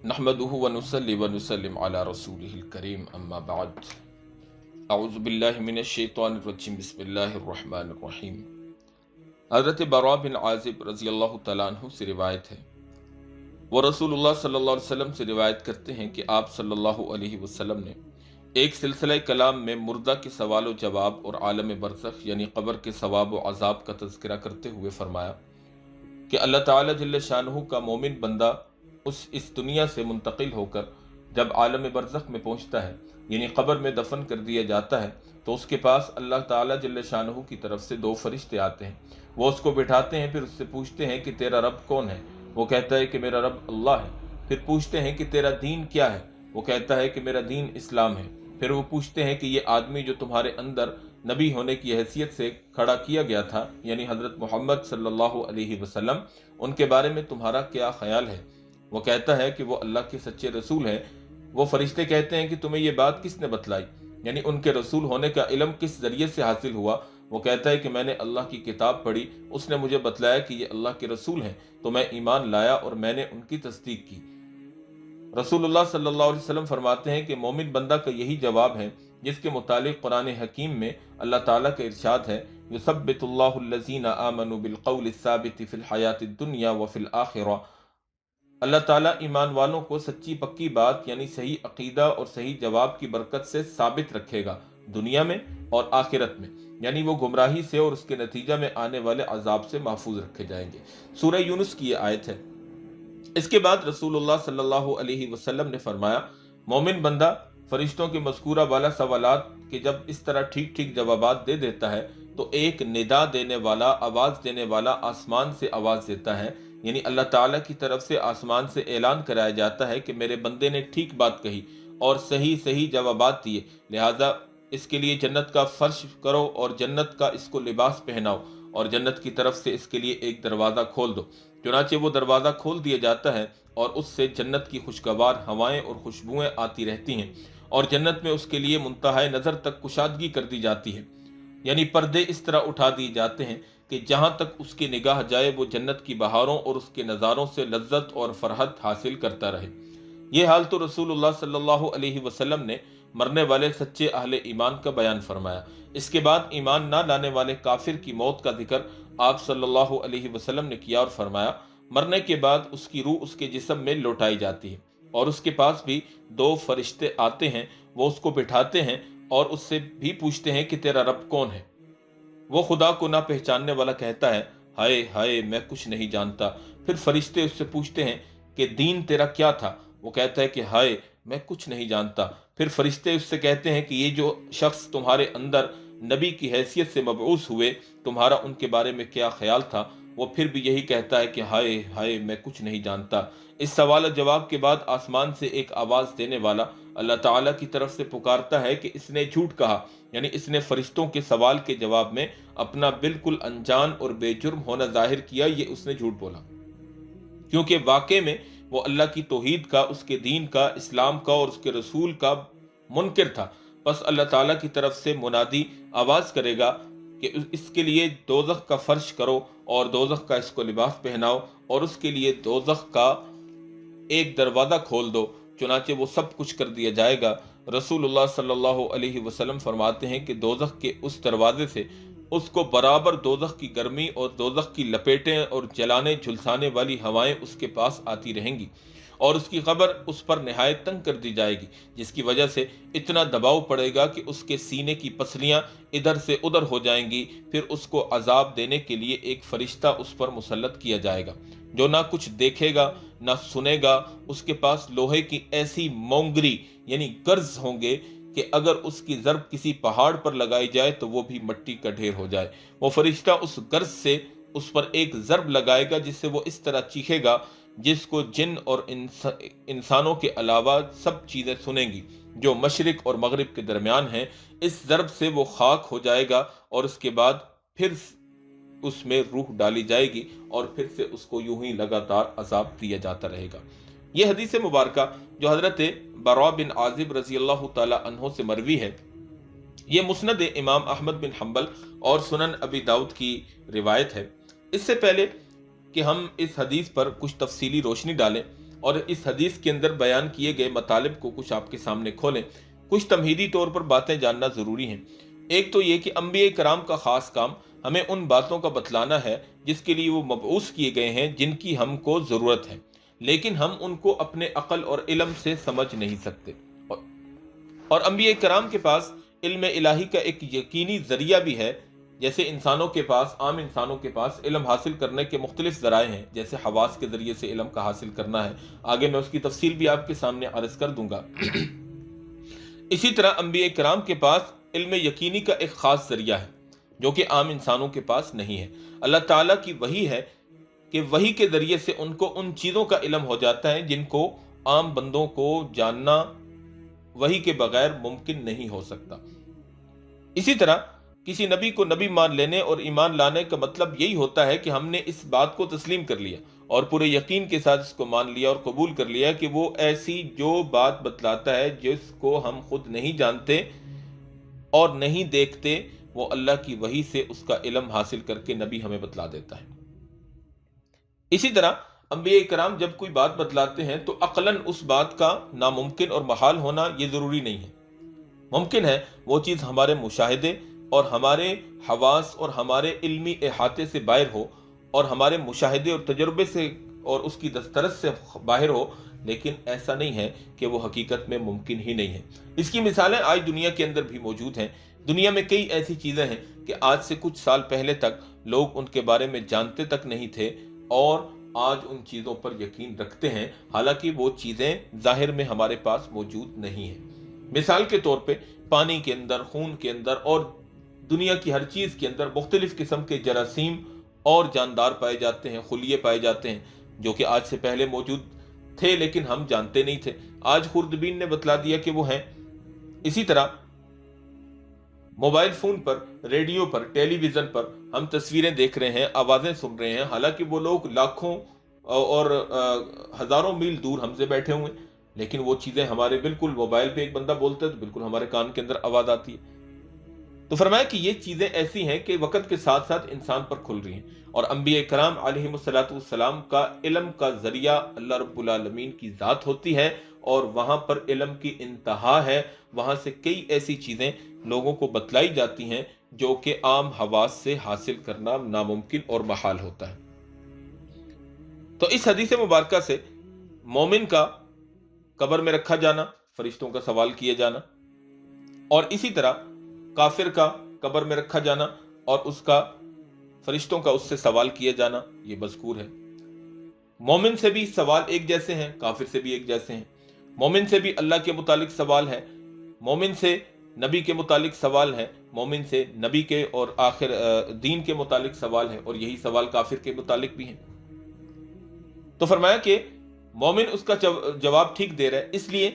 نحمده ونصلي ونسلم على رسوله الكريم اما بعد اعوذ باللہ من الشیطان الرجیم بسم اللہ الرحمن الرحیم۔ حضرت براء بن عازب رضی اللہ تعالیٰ عنہ سے روایت ہے، وہ رسول اللہ صلی اللہ علیہ وسلم سے روایت کرتے ہیں کہ آپ صلی اللہ علیہ وسلم نے ایک سلسلہ کلام میں مردہ کے سوال و جواب اور عالم برزخ یعنی قبر کے ثواب و عذاب کا تذکرہ کرتے ہوئے فرمایا کہ اللہ تعالیٰ جل شانہ کا مومن بندہ اس دنیا سے منتقل ہو کر جب عالم برزخ میں پہنچتا ہے یعنی قبر میں دفن کر دیا جاتا ہے تو اس کے پاس اللہ تعالیٰ جل شانہ کی طرف سے دو فرشتے آتے ہیں۔ وہ اس کو بٹھاتے ہیں، پھر اس سے پوچھتے ہیں کہ تیرا رب کون ہے؟ وہ کہتا ہے کہ میرا رب اللہ ہے۔ پھر پوچھتے ہیں کہ تیرا دین کیا ہے؟ وہ کہتا ہے کہ میرا دین اسلام ہے۔ پھر وہ پوچھتے ہیں کہ یہ آدمی جو تمہارے اندر نبی ہونے کی حیثیت سے کھڑا کیا گیا تھا یعنی حضرت محمد صلی اللہ علیہ وسلم، ان کے بارے میں تمہارا کیا خیال ہے؟ وہ کہتا ہے کہ وہ اللہ کے سچے رسول ہیں۔ وہ فرشتے کہتے ہیں کہ تمہیں یہ بات کس نے بتلائی، یعنی ان کے رسول ہونے کا علم کس ذریعے سے حاصل ہوا؟ وہ کہتا ہے کہ میں نے اللہ کی کتاب پڑھی، اس نے مجھے بتلایا کہ یہ اللہ کے رسول ہیں تو میں ایمان لایا اور میں نے ان کی تصدیق کی۔ رسول اللہ صلی اللہ علیہ وسلم فرماتے ہیں کہ مومن بندہ کا یہی جواب ہے جس کے متعلق قرآن حکیم میں اللہ تعالیٰ کا ارشاد ہے، یثبت اللہ الذین آمنوا بالقول الثابت فی الحیاۃ الدنیا وفی الآخرہ۔ اللہ تعالیٰ ایمان والوں کو سچی پکی بات یعنی صحیح عقیدہ اور صحیح جواب کی برکت سے ثابت رکھے گا، دنیا میں اور آخرت میں، یعنی وہ گمراہی سے اور اس کے نتیجہ میں آنے والے عذاب سے محفوظ رکھے جائیں گے۔ سورہ یونس کی یہ آیت ہے۔ اس کے بعد رسول اللہ صلی اللہ علیہ وسلم نے فرمایا، مومن بندہ فرشتوں کے مذکورہ والا سوالات کے جب اس طرح ٹھیک ٹھیک جوابات دے دیتا ہے تو ایک ندا دینے والا، آواز دینے والا آسمان سے آواز دیتا ہے، یعنی اللہ تعالیٰ کی طرف سے آسمان سے اعلان کرایا جاتا ہے کہ میرے بندے نے ٹھیک بات کہی اور صحیح جوابات دیے، لہٰذا اس کے لیے جنت کا فرش کرو اور جنت کا اس کو لباس پہناؤ اور جنت کی طرف سے اس کے لیے ایک دروازہ کھول دو۔ چنانچہ وہ دروازہ کھول دیا جاتا ہے اور اس سے جنت کی خوشگوار ہوائیں اور خوشبوئیں آتی رہتی ہیں اور جنت میں اس کے لیے منتہائے نظر تک کشادگی کر دی جاتی ہے، یعنی پردے اس طرح اٹھا دیے جاتے ہیں کہ جہاں تک اس کی نگاہ جائے وہ جنت کی بہاروں اور اس کے نظاروں سے لذت اور فرحت حاصل کرتا رہے۔ یہ حال تو رسول اللہ صلی اللہ علیہ وسلم نے مرنے والے سچے اہل ایمان کا بیان فرمایا۔ اس کے بعد ایمان نہ لانے والے کافر کی موت کا ذکر آپ صلی اللہ علیہ وسلم نے کیا اور فرمایا، مرنے کے بعد اس کی روح اس کے جسم میں لوٹائی جاتی ہے اور اس کے پاس بھی دو فرشتے آتے ہیں، وہ اس کو بٹھاتے ہیں اور اس سے بھی پوچھتے ہیں کہ تیرا رب کون ہے؟ وہ خدا کو نہ پہچاننے والا کہتا ہے، ہائے ہائے میں کچھ نہیں جانتا۔ پھر فرشتے اس سے پوچھتے ہیں کہ دین تیرا کیا تھا؟ وہ کہتا ہے کہ ہائے میں کچھ نہیں جانتا۔ پھر فرشتے اس سے کہتے ہیں کہ یہ جو شخص تمہارے اندر نبی کی حیثیت سے مبعوث ہوئے، تمہارا ان کے بارے میں کیا خیال تھا؟ وہ پھر بھی یہی کہتا ہے کہ ہائے ہائے میں کچھ نہیں جانتا۔ اس سوال و جواب کے بعد آسمان سے ایک آواز دینے والا اللہ تعالیٰ کی طرف سے پکارتا ہے کہ اس نے جھوٹ کہا، یعنی اس نے فرشتوں کے سوال کے جواب میں اپنا بالکل انجان اور بے جرم ہونا ظاہر کیا، یہ اس نے جھوٹ بولا، کیونکہ واقع میں وہ اللہ کی توحید کا، اس کے دین کا، اسلام کا اور اس کے رسول کا منکر تھا۔ پس اللہ تعالیٰ کی طرف سے منادی آواز کرے گا کہ اس کے لیے دوزخ کا فرش کرو اور دوزخ کا اس کو لباس پہناؤ اور اس کے لیے دوزخ کا ایک دروازہ کھول دو، چنانچہ وہ سب کچھ کر دیا جائے گا۔ رسول اللہ صلی اللہ علیہ وسلم فرماتے ہیں کہ دوزخ کے اس دروازے سے اس کو برابر دوزخ کی گرمی اور دوزخ کی لپیٹیں اور جلانے جھلسانے والی ہوائیں اس کے پاس آتی رہیں گی اور اس کی قبر اس پر نہایت تنگ کر دی جائے گی، جس کی وجہ سے اتنا دباؤ پڑے گا کہ اس کے سینے کی پسلیاں ادھر سے ادھر ہو جائیں گی۔ پھر اس کو عذاب دینے کے لیے ایک فرشتہ اس پر مسلط کیا جائے گا جو نہ کچھ دیکھے گا نہ سنے گا۔ اس کے پاس لوہے کی ایسی مونگری یعنی گرز ہوں گے کہ اگر اس کی ضرب کسی پہاڑ پر لگائی جائے تو وہ بھی مٹی کا ڈھیر ہو جائے۔ وہ فرشتہ اس گرز سے اس پر ایک ضرب لگائے گا جس سے وہ اس طرح چیخے گا جس کو جن اور انسانوں کے علاوہ سب چیزیں سنیں گی جو مشرق اور مغرب کے درمیان ہیں۔ اس ضرب سے وہ خاک ہو جائے گا اور اس کے بعد پھر اس میں روح ڈالی جائے گی اور پھر سے اس کو یوں ہی لگاتار عذاب دیا جاتا رہے گا۔ یہ حدیث مبارکہ جو حضرت براء بن عازب رضی اللہ تعالی عنہ سے مروی ہے، یہ مسند امام احمد بن حنبل اور سنن ابی داؤد کی روایت ہے۔ اس سے پہلے کہ ہم اس حدیث پر کچھ تفصیلی روشنی ڈالیں اور اس حدیث کے اندر بیان کیے گئے مطالب کو کچھ آپ کے سامنے کھولیں، کچھ تمہیدی طور پر باتیں جاننا ضروری ہیں۔ ایک تو یہ کہ انبیاء کرام کا خاص کام ہمیں ان باتوں کا بتلانا ہے جس کے لیے وہ مبعوث کیے گئے ہیں، جن کی ہم کو ضرورت ہے، لیکن ہم ان کو اپنے عقل اور علم سے سمجھ نہیں سکتے۔ اور انبیاء کرام کے پاس علم الہی کا ایک یقینی ذریعہ بھی ہے، جیسے انسانوں کے پاس، عام انسانوں کے پاس علم حاصل کرنے کے مختلف ذرائع ہیں، جیسے حواس کے ذریعے سے علم کا حاصل کرنا ہے۔ آگے میں اس کی تفصیل بھی آپ کے سامنے عرض کر دوں گا۔ اسی طرح انبیاء کرام کے پاس علم یقینی کا ایک خاص ذریعہ ہے جو کہ عام انسانوں کے پاس نہیں ہے۔ اللہ تعالیٰ کی وحی ہے کہ وحی کے ذریعے سے ان کو ان چیزوں کا علم ہو جاتا ہے جن کو عام بندوں کو جاننا وحی کے بغیر ممکن نہیں ہو سکتا۔ اسی طرح کسی نبی کو نبی مان لینے اور ایمان لانے کا مطلب یہی ہوتا ہے کہ ہم نے اس بات کو تسلیم کر لیا اور پورے یقین کے ساتھ اس کو مان لیا اور قبول کر لیا کہ وہ ایسی جو بات بتلاتا ہے جس کو ہم خود نہیں جانتے اور نہیں دیکھتے، وہ اللہ کی وحی سے اس کا علم حاصل کر کے نبی ہمیں بتلا دیتا ہے۔ اسی طرح انبیاء کرام جب کوئی بات بتلاتے ہیں تو عقلاً اس بات کا ناممکن اور محال ہونا یہ ضروری نہیں ہے۔ ممکن ہے وہ چیز ہمارے مشاہدے اور ہمارے حواس اور ہمارے علمی احاطے سے باہر ہو اور ہمارے مشاہدے اور تجربے سے اور اس کی دسترس سے باہر ہو، لیکن ایسا نہیں ہے کہ وہ حقیقت میں ممکن ہی نہیں ہے۔ اس کی مثالیں آج دنیا کے اندر بھی موجود ہیں۔ دنیا میں کئی ایسی چیزیں ہیں کہ آج سے کچھ سال پہلے تک لوگ ان کے بارے میں جانتے تک نہیں تھے اور آج ان چیزوں پر یقین رکھتے ہیں، حالانکہ وہ چیزیں ظاہر میں ہمارے پاس موجود نہیں ہیں۔ مثال کے طور پہ پانی کے اندر، خون کے اندر اور دنیا کی ہر چیز کے اندر مختلف قسم کے جراثیم اور جاندار پائے جاتے ہیں، خلیے پائے جاتے ہیں، جو کہ آج سے پہلے موجود تھے لیکن ہم جانتے نہیں تھے۔ آج خوردبین نے بتلا دیا کہ وہ ہیں۔ اسی طرح موبائل فون پر، ریڈیو پر، ٹیلی ویژن پر ہم تصویریں دیکھ رہے ہیں، آوازیں سن رہے ہیں، حالانکہ وہ لوگ لاکھوں اور ہزاروں میل دور ہم سے بیٹھے ہوئے ہیں، لیکن وہ چیزیں ہمارے بالکل موبائل پہ ایک بندہ بولتا ہے تو بالکل ہمارے کان کے اندر آواز آتی ہے۔ تو فرمایا کہ یہ چیزیں ایسی ہیں کہ وقت کے ساتھ ساتھ انسان پر کھل رہی ہیں، اور انبیاء کرام علیہ السلام کا علم کا ذریعہ اللہ رب العالمین کی ذات ہوتی ہے، اور وہاں پر علم کی انتہا ہے، وہاں سے کئی ایسی چیزیں لوگوں کو بتلائی جاتی ہیں جو کہ عام حواس سے حاصل کرنا ناممکن اور محال ہوتا ہے۔ تو اس حدیث مبارکہ سے مومن کا قبر میں رکھا جانا، فرشتوں کا سوال کیے جانا، اور اسی طرح کافر کا قبر میں رکھا جانا اور اس کا فرشتوں کا اس سے سوال کیے جانا، یہ مذکور ہے۔ مومن سے بھی سوال ایک جیسے ہیں، کافر سے بھی ایک جیسے ہیں۔ مومن سے بھی اللہ کے متعلق سوال ہے، مومن سے نبی کے متعلق سوال ہے، مومن سے نبی کے اور آخر دین کے متعلق سوال ہے، اور یہی سوال کافر کے متعلق بھی ہیں۔ تو فرمایا کہ مومن اس کا جواب ٹھیک دے رہا ہے، اس لیے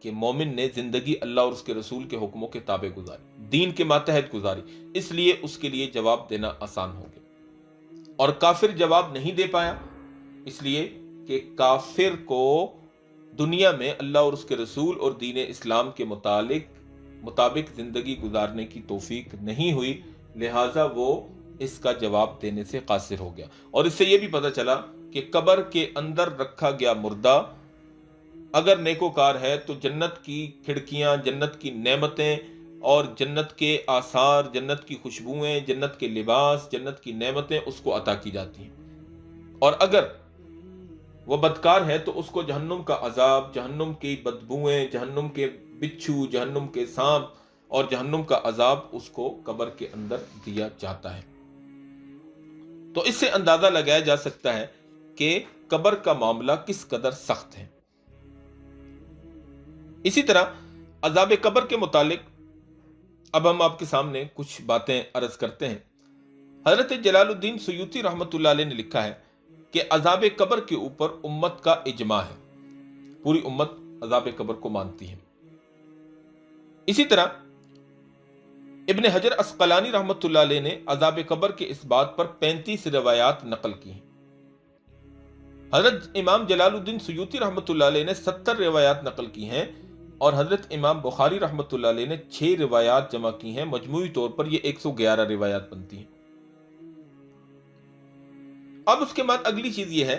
کہ مومن نے زندگی اللہ اور اس کے رسول کے حکموں کے تابع گزاری، دین کے ماتحت گزاری، اس لیے اس کے لیے جواب دینا آسان ہو گیا۔ اور کافر جواب نہیں دے پایا، اس لیے کہ کافر کو دنیا میں اللہ اور اس کے رسول اور دین اسلام کے مطابق زندگی گزارنے کی توفیق نہیں ہوئی، لہٰذا وہ اس کا جواب دینے سے قاصر ہو گیا۔ اور اس سے یہ بھی پتہ چلا کہ قبر کے اندر رکھا گیا مردہ اگر نیکوکار ہے تو جنت کی کھڑکیاں، جنت کی نعمتیں اور جنت کے آثار، جنت کی خوشبوئیں، جنت کے لباس، جنت کی نعمتیں اس کو عطا کی جاتی ہیں، اور اگر وہ بدکار ہے تو اس کو جہنم کا عذاب، جہنم کی بدبوئیں، جہنم کے بچھو، جہنم کے سانپ اور جہنم کا عذاب اس کو قبر کے اندر دیا جاتا ہے۔ تو اس سے اندازہ لگایا جا سکتا ہے کہ قبر کا معاملہ کس قدر سخت ہے۔ اسی طرح عذاب قبر کے متعلق اب ہم آپ کے سامنے کچھ باتیں عرض کرتے ہیں۔ حضرت جلال الدین سیوطی رحمۃ اللہ علیہ نے لکھا ہے کہ عذاب قبر کے اوپر امت کا اجماع ہے، پوری امت عذاب قبر کو مانتی ہے۔ اسی طرح ابن حجر عسقلانی رحمۃ اللہ علیہ نے عذاب قبر کے اس بات پر 35 روایات نقل کی ہیں۔ حضرت امام جلال الدین سیوطی رحمۃ اللہ علیہ نے 70 روایات نقل کی ہیں، اور حضرت امام بخاری رحمۃ اللہ علیہ نے 6 روایات جمع کی ہیں۔ مجموعی طور پر یہ 111 روایات بنتی ہیں۔ اب اس کے بعد اگلی چیز یہ ہے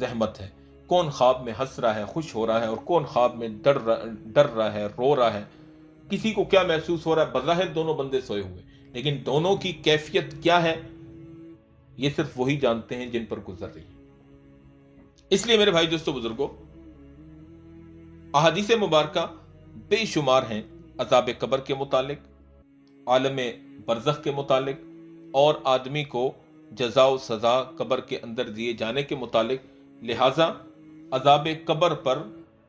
زحمت ہے، کون خواب میں ہنس رہا ہے، خوش ہو رہا ہے، اور کون خواب میں ڈر رہا ہے، رو رہا ہے، کسی کو کیا محسوس ہو رہا ہے. بظاہر دونوں بندے سوئے ہوئے، لیکن دونوں کی کیفیت کیا ہے یہ صرف وہی جانتے ہیں جن پر گزر رہی ہے. اس لیے میرے بھائی دوستو بزرگوں، احادیث مبارکہ بے شمار ہیں عذاب قبر کے متعلق، عالم برزخ کے متعلق، اور آدمی کو جزا و سزا قبر کے اندر دیے جانے کے متعلق. لہٰذا عذاب قبر پر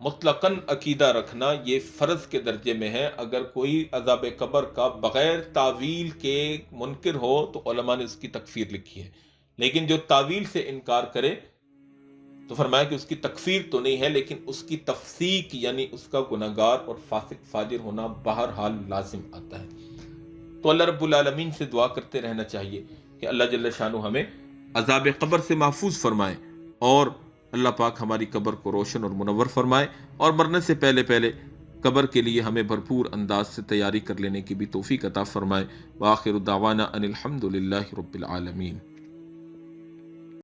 مطلقاً عقیدہ رکھنا یہ فرض کے درجے میں ہے. اگر کوئی عذاب قبر کا بغیر تعویل کے منکر ہو تو علماء نے اس کی تکفیر لکھی ہے، لیکن جو تعویل سے انکار کرے تو فرمایا کہ اس کی تکفیر تو نہیں ہے، لیکن اس کی تفسیق یعنی اس کا گناہگار اور فاسق فاجر ہونا بہرحال لازم آتا ہے. تو اللہ رب العالمین سے دعا کرتے رہنا چاہیے کہ اللہ جل شانہ ہمیں عذاب قبر سے محفوظ فرمائے، اور اللہ پاک ہماری قبر کو روشن اور منور فرمائے، اور مرنے سے پہلے قبر کے لیے ہمیں بھرپور انداز سے تیاری کر لینے کی بھی توفیق عطا فرمائے. وآخر دعوانا ان الحمد للہ رب العالمین.